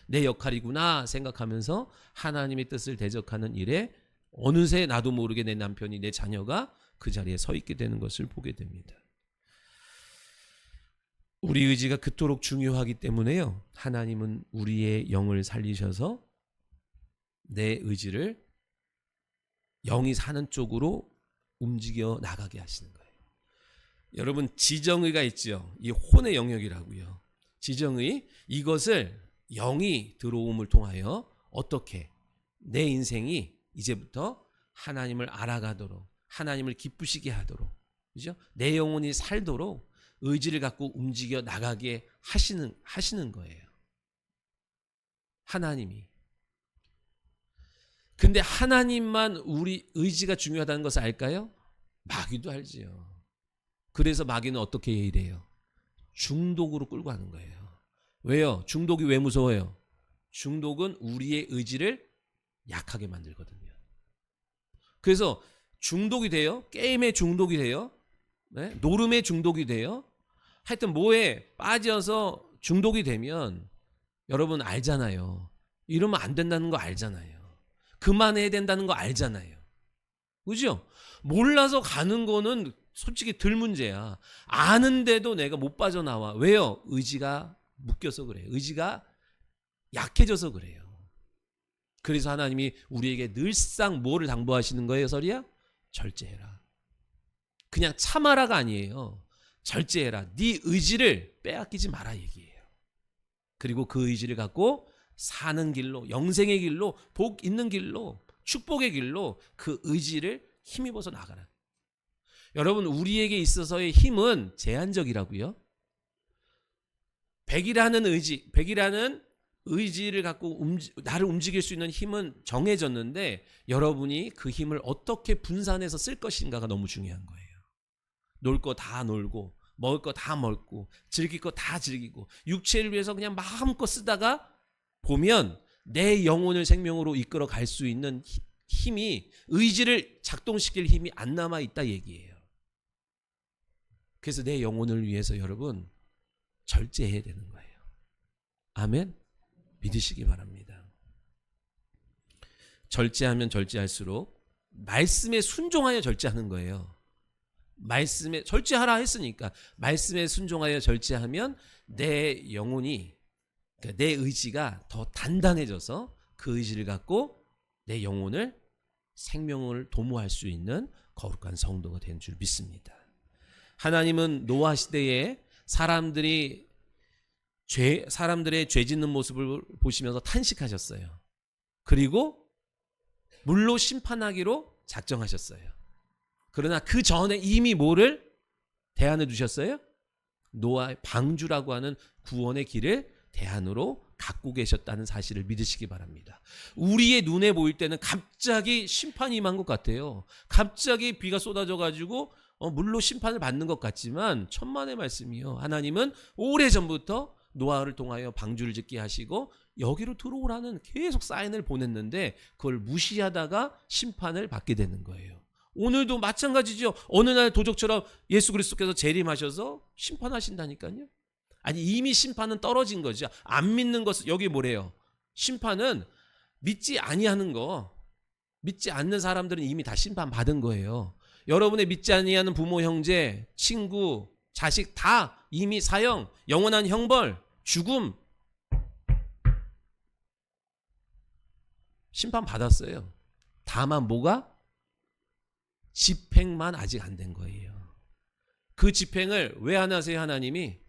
내 역할이구나 생각하면서 하나님의 뜻을 대적하는 일에 어느새 나도 모르게 내 남편이 내 자녀가 그 자리에 서 있게 되는 것을 보게 됩니다. 우리 의지가 그토록 중요하기 때문에요. 하나님은 우리의 영을 살리셔서 내 의지를 영이 사는 쪽으로 움직여 나가게 하시는 거예요. 여러분 지정의가 있죠. 이 혼의 영역이라고요. 지정의, 이것을 영이 들어옴을 통하여 어떻게 내 인생이 이제부터 하나님을 알아가도록 하나님을 기쁘시게 하도록, 그죠? 내 영혼이 살도록 의지를 갖고 움직여 나가게 하시는 거예요. 하나님이. 근데 하나님만 우리 의지가 중요하다는 것을 알까요? 마귀도 알지요. 그래서 마귀는 어떻게 일해요? 중독으로 끌고 가는 거예요. 왜요? 중독이 왜 무서워요? 중독은 우리의 의지를 약하게 만들거든요. 그래서 중독이 돼요. 게임에 중독이 돼요. 네? 노름에 중독이 돼요. 하여튼 뭐에 빠져서 중독이 되면 여러분 알잖아요. 이러면 안 된다는 거 알잖아요. 그만해야 된다는 거 알잖아요. 그죠? 몰라서 가는 거는 솔직히 덜 문제야. 아는데도 내가 못 빠져나와. 왜요? 의지가 묶여서 그래요. 의지가 약해져서 그래요. 그래서 하나님이 우리에게 늘상 뭐를 당부하시는 거예요, 설이야? 절제해라. 그냥 참아라가 아니에요. 절제해라. 네 의지를 빼앗기지 마라 얘기예요. 그리고 그 의지를 갖고 사는 길로, 영생의 길로, 복 있는 길로, 축복의 길로 그 의지를 힘입어서 나가라. 여러분, 우리에게 있어서의 힘은 제한적이라고요. 100이라는 의지를 갖고 나를 움직일 수 있는 힘은 정해졌는데 여러분이 그 힘을 어떻게 분산해서 쓸 것인가가 너무 중요한 거예요. 놀 거 다 놀고 먹을 거 다 먹고 즐길 거 다 즐기고 육체를 위해서 그냥 마음껏 쓰다가 보면 내 영혼을 생명으로 이끌어 갈 수 있는 힘이, 의지를 작동시킬 힘이 안 남아 있다 얘기예요. 그래서 내 영혼을 위해서 여러분 절제해야 되는 거예요. 아멘. 믿으시기 바랍니다. 절제하면 절제할수록 말씀에 순종하여 절제하는 거예요. 말씀에 절제하라 했으니까 말씀에 순종하여 절제하면 내 영혼이, 그러니까 내 의지가 더 단단해져서 그 의지를 갖고 내 영혼을 생명을 도모할 수 있는 거룩한 성도가 된 줄 믿습니다. 하나님은 노아 시대에 사람들의 죄 짓는 모습을 보시면서 탄식하셨어요. 그리고 물로 심판하기로 작정하셨어요. 그러나 그 전에 이미 뭐를 대안을 두셨어요? 노아의 방주라고 하는 구원의 길을 대안으로 갖고 계셨다는 사실을 믿으시기 바랍니다. 우리의 눈에 보일 때는 갑자기 심판이 임한 것 같아요. 갑자기 비가 쏟아져 가지고 물로 심판을 받는 것 같지만 천만의 말씀이요. 하나님은 오래전부터 노아를 통하여 방주를 짓게 하시고 여기로 들어오라는 계속 사인을 보냈는데 그걸 무시하다가 심판을 받게 되는 거예요. 오늘도 마찬가지죠. 어느 날 도적처럼 예수 그리스도께서 재림하셔서 심판하신다니까요. 아니, 이미 심판은 떨어진 거죠. 안 믿는 것은, 여기 뭐래요? 심판은 믿지 아니하는 거, 믿지 않는 사람들은 이미 다 심판받은 거예요. 여러분의 믿지 아니하는 부모, 형제, 친구, 자식 다 이미 사형, 영원한 형벌, 죽음, 심판받았어요. 다만 뭐가? 집행만 아직 안 된 거예요. 그 집행을 왜 안 하세요? 하나님이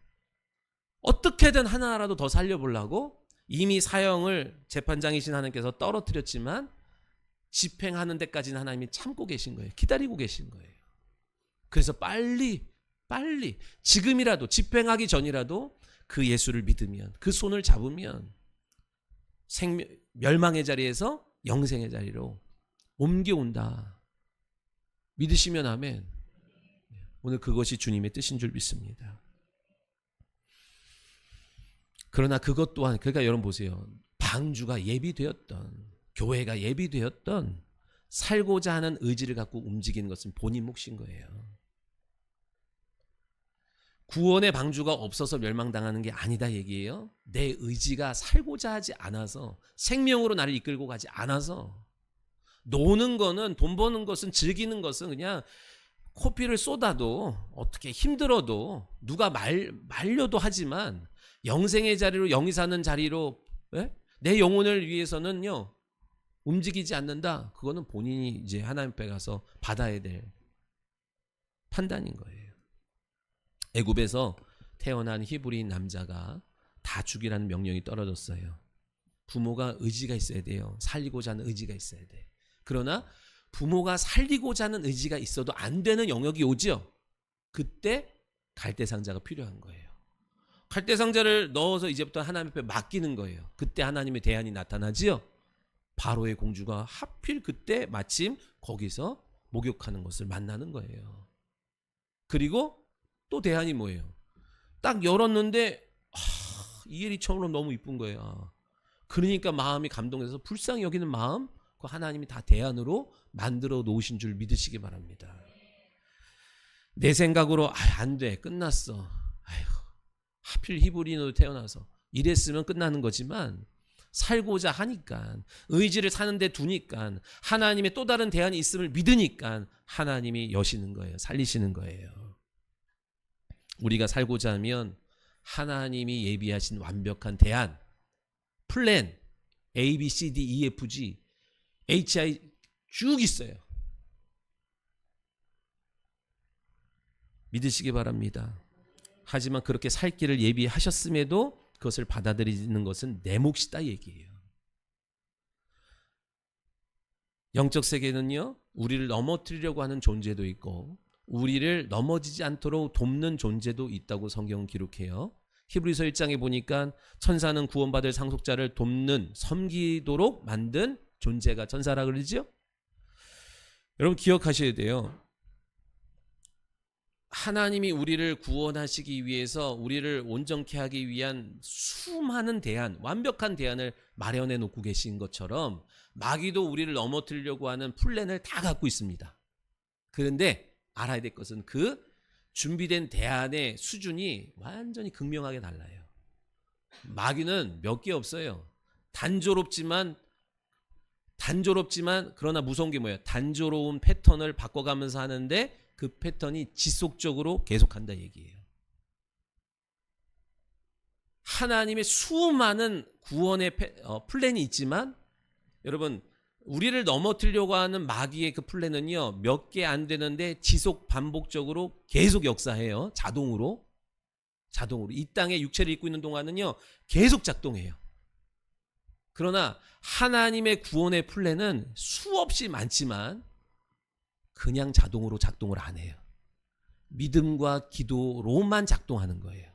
어떻게든 하나라도 더 살려보려고 이미 사형을 재판장이신 하나님께서 떨어뜨렸지만 집행하는 데까지는 하나님이 참고 계신 거예요. 기다리고 계신 거예요. 그래서 빨리 지금이라도, 집행하기 전이라도 그 예수를 믿으면, 그 손을 잡으면 멸망의 자리에서 영생의 자리로 옮겨온다. 믿으시면 아멘. 오늘 그것이 주님의 뜻인 줄 믿습니다. 그러나 그것 또한, 그러니까 여러분 보세요. 방주가 예비되었던, 교회가 예비되었던, 살고자 하는 의지를 갖고 움직이는 것은 본인 몫인 거예요. 구원의 방주가 없어서 멸망당하는 게 아니다 얘기예요. 내 의지가 살고자 하지 않아서, 생명으로 나를 이끌고 가지 않아서, 노는 거는, 돈 버는 것은, 즐기는 것은 그냥 코피를 쏟아도, 어떻게 힘들어도, 누가 말려도 하지만 영생의 자리로, 영이 사는 자리로, 내 영혼을 위해서는요 움직이지 않는다. 그거는 본인이 이제 하나님 앞에 가서 받아야 될 판단인 거예요. 애굽에서 태어난 히브리인 남자가 다 죽이라는 명령이 떨어졌어요. 부모가 의지가 있어야 돼요. 살리고자 하는 의지가 있어야 돼. 그러나 부모가 살리고자 하는 의지가 있어도 안 되는 영역이 오죠. 그때 갈대상자가 필요한 거예요. 갈대상자를 넣어서 이제부터 하나님 앞에 맡기는 거예요. 그때 하나님의 대안이 나타나지요. 바로의 공주가 하필 그때 마침 거기서 목욕하는 것을 만나는 거예요. 그리고 또 대안이 뭐예요? 딱 열었는데 이 일이 처음으로 너무 이쁜 거예요. 그러니까 마음이 감동해서 불쌍히 여기는 마음, 그 하나님이 다 대안으로 만들어 놓으신 줄 믿으시기 바랍니다. 내 생각으로 안 돼, 끝났어, 아이고, 하필 히브리인으로 태어나서 이랬으면 끝나는 거지만 살고자 하니까, 의지를 사는데 두니까, 하나님의 또 다른 대안이 있음을 믿으니까 하나님이 여시는 거예요. 살리시는 거예요. 우리가 살고자 하면 하나님이 예비하신 완벽한 대안, 플랜 A, B, C, D, E, F, G, H, I 쭉 있어요. 믿으시기 바랍니다. 하지만 그렇게 살 길을 예비하셨음에도 그것을 받아들이는 것은 내 몫이다 얘기예요. 영적 세계는요, 우리를 넘어뜨리려고 하는 존재도 있고 우리를 넘어지지 않도록 돕는 존재도 있다고 성경은 기록해요. 히브리서 1장에 보니까 천사는 구원받을 상속자를 돕는 섬기도록 만든 존재가 천사라 그러죠. 여러분 기억하셔야 돼요. 하나님이 우리를 구원하시기 위해서 우리를 온전케 하기 위한 수많은 대안, 완벽한 대안을 마련해 놓고 계신 것처럼 마귀도 우리를 넘어뜨리려고 하는 플랜을 다 갖고 있습니다. 그런데 알아야 될 것은 그 준비된 대안의 수준이 완전히 극명하게 달라요. 마귀는 몇 개 없어요. 단조롭지만 그러나 무서운 게 뭐예요? 단조로운 패턴을 바꿔가면서 하는데 그 패턴이 지속적으로 계속한다 얘기예요. 하나님의 수많은 구원의 플랜이 있지만 여러분 우리를 넘어뜨리려고 하는 마귀의 그 플랜은요 몇 개 안 되는데 지속 반복적으로 계속 역사해요. 자동으로 이 땅에 육체를 입고 있는 동안은요 계속 작동해요. 그러나 하나님의 구원의 플랜은 수없이 많지만 그냥 자동으로 작동을 안 해요. 믿음과 기도로만 작동하는 거예요.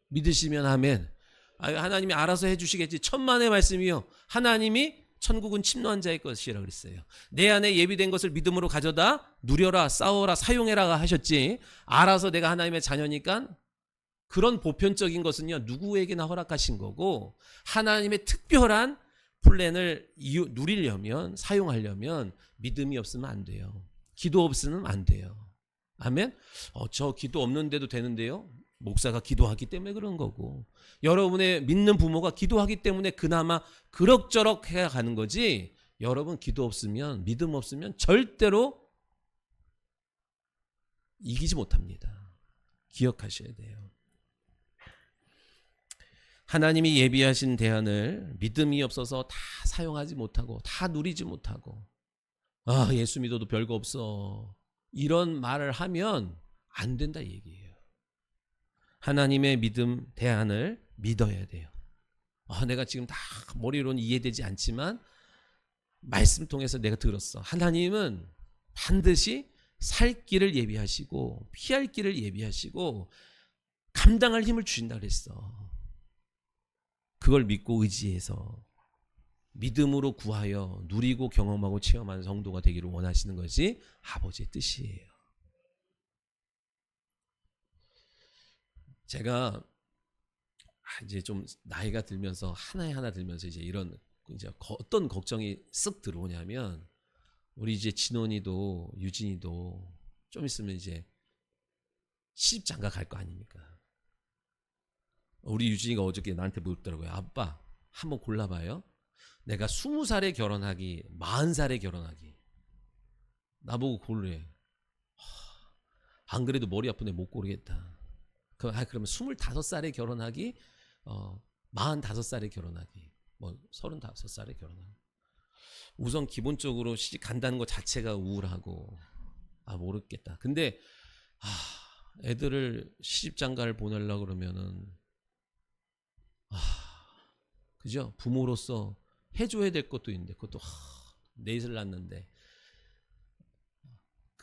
믿으시면 아멘. 하나님이 알아서 해주시겠지. 천만의 말씀이요. 하나님이 천국은 침노한 자의 것이라 그랬어요. 내 안에 예비된 것을 믿음으로 가져다 누려라, 싸워라, 사용해라 하셨지. 알아서 내가 하나님의 자녀니까 그런 보편적인 것은요 누구에게나 허락하신 거고 하나님의 특별한 플랜을 누리려면 사용하려면 믿음이 없으면 안 돼요. 기도 없으면 안 돼요. 아멘. 저 기도 없는데도 되는데요. 목사가 기도하기 때문에 그런 거고 여러분의 믿는 부모가 기도하기 때문에 그나마 그럭저럭 해야 가는 거지. 여러분 기도 없으면 믿음 없으면 절대로 이기지 못합니다. 기억하셔야 돼요. 하나님이 예비하신 대안을 믿음이 없어서 다 사용하지 못하고 다 누리지 못하고 예수 믿어도 별거 없어 이런 말을 하면 안 된다 얘기예요. 하나님의 믿음 대안을 믿어야 돼요. 내가 지금 다 머리로는 이해되지 않지만 말씀 통해서 내가 들었어. 하나님은 반드시 살 길을 예비하시고 피할 길을 예비하시고 감당할 힘을 주신다 그랬어. 그걸 믿고 의지해서 믿음으로 구하여 누리고 경험하고 체험하는 성도가 되기를 원하시는 것이 아버지의 뜻이에요. 제가 이제 좀 나이가 들면서 하나 들면서 이제 이런 이제 어떤 걱정이 쓱 들어오냐면 우리 이제 진원이도 유진이도 좀 있으면 이제 시집장가 갈 거 아닙니까? 우리 유진이가 어저께 나한테 묻더라고요. 아빠 한번 골라봐요. 내가 20살에 결혼하기 40살에 결혼하기. 나보고 고르래. 안 그래도 머리 아픈데 못 고르겠다. 그러면 25살에 결혼하기 45살에 결혼하기 뭐 35살에 결혼하기. 우선 기본적으로 시집 간다는 것 자체가 우울하고 모르겠다. 근데 애들을 시집장가를 보내려고 그러면은 그죠? 부모로서 해줘야 될 것도 있는데 그것도 넷을 낳는데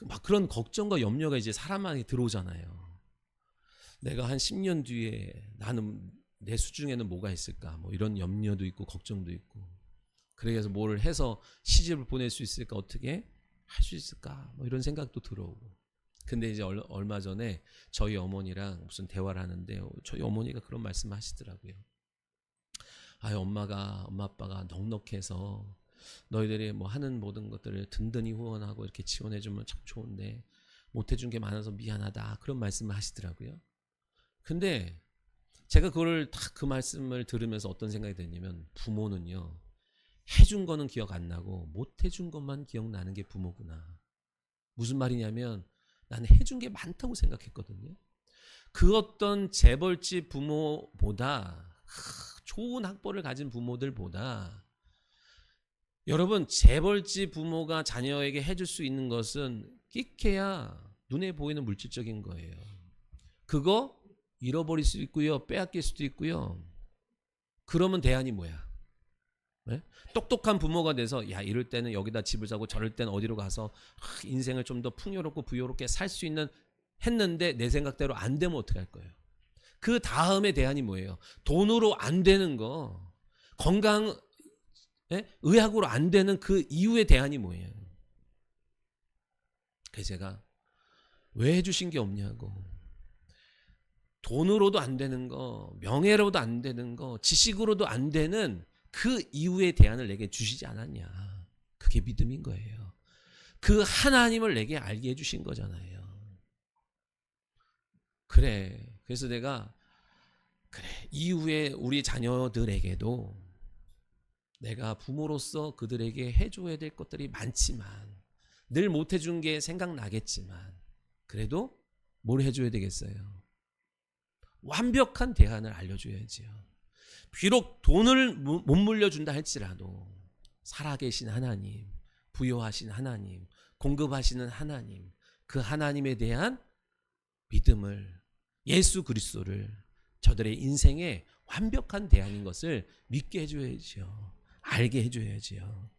막 그런 걱정과 염려가 이제 사람 안에 들어오잖아요. 내가 한 10년 뒤에 나는 내 수중에는 뭐가 있을까 뭐 이런 염려도 있고 걱정도 있고 그래서 뭘 해서 시집을 보낼 수 있을까 어떻게 할 수 있을까 뭐 이런 생각도 들어오고 근데 이제 얼마 전에 저희 어머니랑 무슨 대화를 하는데 저희 어머니가 그런 말씀 하시더라고요. 엄마 아빠가 넉넉해서 너희들이 뭐 하는 모든 것들을 든든히 후원하고 이렇게 지원해주면 참 좋은데 못해준 게 많아서 미안하다 그런 말씀을 하시더라고요. 근데 제가 그걸 딱 그 말씀을 들으면서 어떤 생각이 드냐면 부모는요 해준 거는 기억 안 나고 못 해준 것만 기억나는 게 부모구나. 무슨 말이냐면 나는 해준 게 많다고 생각했거든요. 그 어떤 재벌집 부모보다 좋은 학벌을 가진 부모들보다 여러분 재벌집 부모가 자녀에게 해줄 수 있는 것은 끼케야 눈에 보이는 물질적인 거예요. 그거 잃어버릴 수 있고요. 빼앗길 수도 있고요. 그러면 대안이 뭐야? 네? 똑똑한 부모가 돼서 야 이럴 때는 여기다 집을 사고 저럴 때는 어디로 가서 인생을 좀 더 풍요롭고 부유롭게 살 수 있는 했는데 내 생각대로 안 되면 어떡할 거예요? 그 다음에 대안이 뭐예요? 돈으로 안 되는 거, 건강, 의학으로 안 되는 그 이후의 대안이 뭐예요? 그래서 제가 왜 해주신 게 없냐고. 돈으로도 안 되는 거, 명예로도 안 되는 거, 지식으로도 안 되는 그 이후의 대안을 내게 주시지 않았냐. 그게 믿음인 거예요. 그 하나님을 내게 알게 해주신 거잖아요. 그래. 그래서 내가 이후에 우리 자녀들에게도 내가 부모로서 그들에게 해줘야 될 것들이 많지만 늘 못 해준 게 생각나겠지만 그래도 뭘 해줘야 되겠어요? 완벽한 대안을 알려줘야지요. 비록 돈을 못 물려준다 할지라도 살아계신 하나님, 부여하신 하나님, 공급하시는 하나님, 그 하나님에 대한 믿음을, 예수 그리스도를 저들의 인생의 완벽한 대안인 것을 믿게 해줘야지요. 알게 해줘야지요.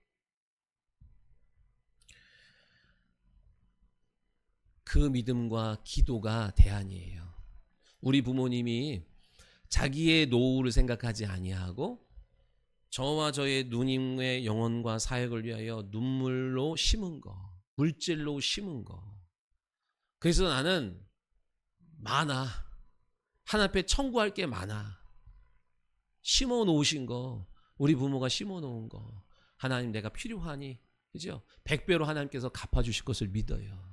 그 믿음과 기도가 대안이에요. 우리 부모님이 자기의 노후를 생각하지 아니하고 저와 저의 누님의 영혼과 사역을 위하여 눈물로 심은 거, 물질로 심은 거. 그래서 나는 많아. 하나님께 청구할 게 많아. 심어 놓으신 거, 우리 부모가 심어 놓은 거, 하나님 내가 필요하니, 그죠? 100배로 하나님께서 갚아주실 것을 믿어요.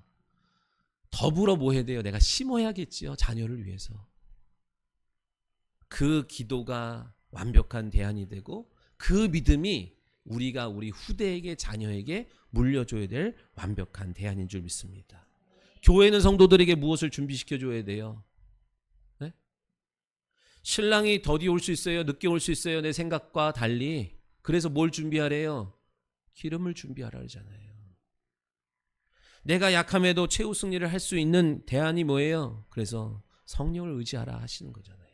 더불어 뭐 해야 돼요? 내가 심어야겠지요. 자녀를 위해서. 그 기도가 완벽한 대안이 되고 그 믿음이 우리가 우리 후대에게 자녀에게 물려줘야 될 완벽한 대안인 줄 믿습니다. 교회는 성도들에게 무엇을 준비시켜 줘야 돼요? 네? 신랑이 더디 올 수 있어요? 늦게 올 수 있어요? 내 생각과 달리. 그래서 뭘 준비하래요? 기름을 준비하라 그러잖아요. 내가 약함에도 최후 승리를 할 수 있는 대안이 뭐예요? 그래서 성령을 의지하라 하시는 거잖아요.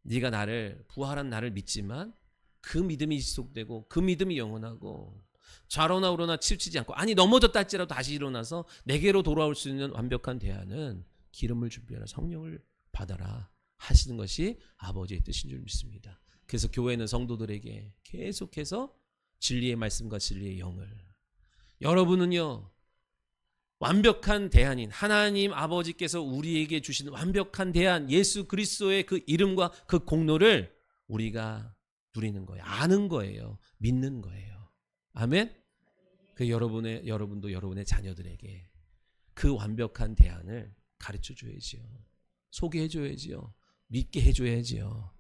네가 나를, 부활한 나를 믿지만 그 믿음이 지속되고 그 믿음이 영원하고 좌로나 우로나 치우치지 않고, 아니 넘어졌다 할지라도 다시 일어나서 내게로 돌아올 수 있는 완벽한 대안은 기름을 준비하라, 성령을 받아라 하시는 것이 아버지의 뜻인 줄 믿습니다. 그래서 교회는 성도들에게 계속해서 진리의 말씀과 진리의 영을, 여러분은요 완벽한 대안인 하나님 아버지께서 우리에게 주신 완벽한 대안 예수 그리스도의 그 이름과 그 공로를 우리가 누리는 거예요. 아는 거예요. 믿는 거예요. 아멘. 그 여러분도 여러분의 자녀들에게 그 완벽한 대안을 가르쳐 줘야지요. 소개해 줘야지요. 믿게 해 줘야지요.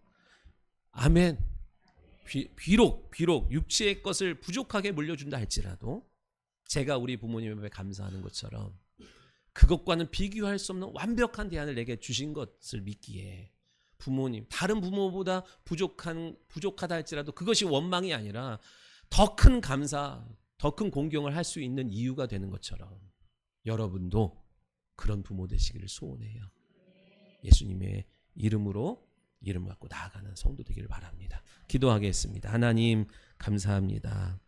아멘. 비록 육체의 것을 부족하게 물려준다 할지라도 제가 우리 부모님에 감사하는 것처럼 그것과는 비교할 수 없는 완벽한 대안을 내게 주신 것을 믿기에 부모님, 다른 부모보다 부족하다 할지라도 그것이 원망이 아니라 더 큰 감사, 더 큰 공경을 할 수 있는 이유가 되는 것처럼 여러분도 그런 부모 되시기를 소원해요. 예수님의 이름으로 이름 갖고 나아가는 성도 되기를 바랍니다. 기도하겠습니다. 하나님 감사합니다.